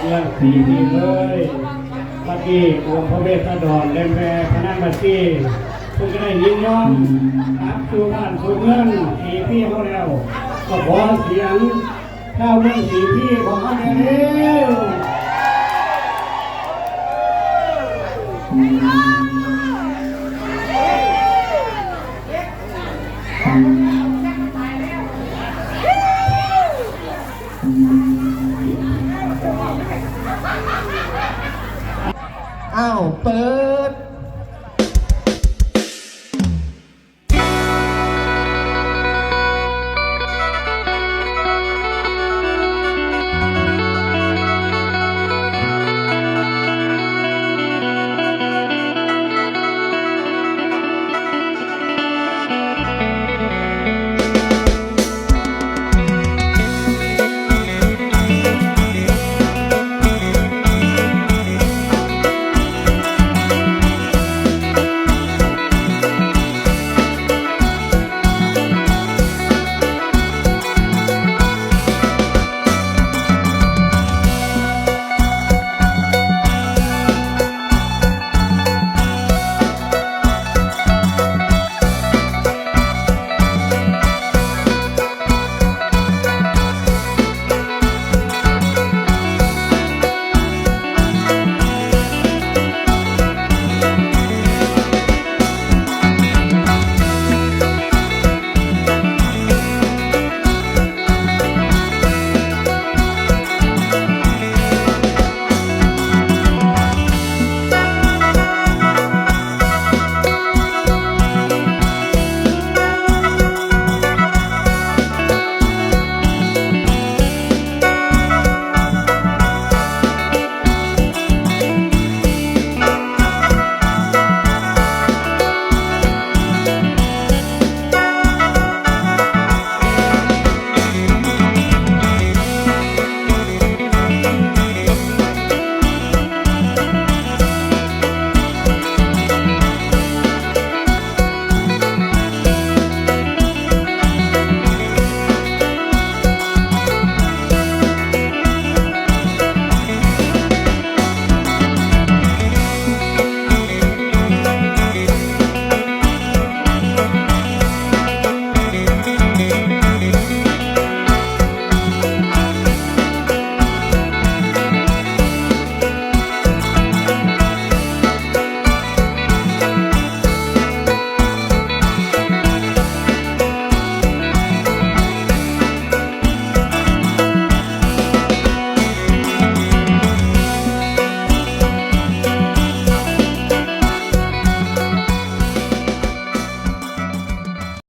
รื่องสีดีเลยเมื่อกี้องค์พระเวสสันดรได้แม่พนันบัตรีเพื่อจะได้ยินยอมอับสู่บ้านสู่เมืองสีพี่เขาแล้วก็ขอเสียงข้าวเมืองสีพี่ของเขาเร็วอ้าวเปิด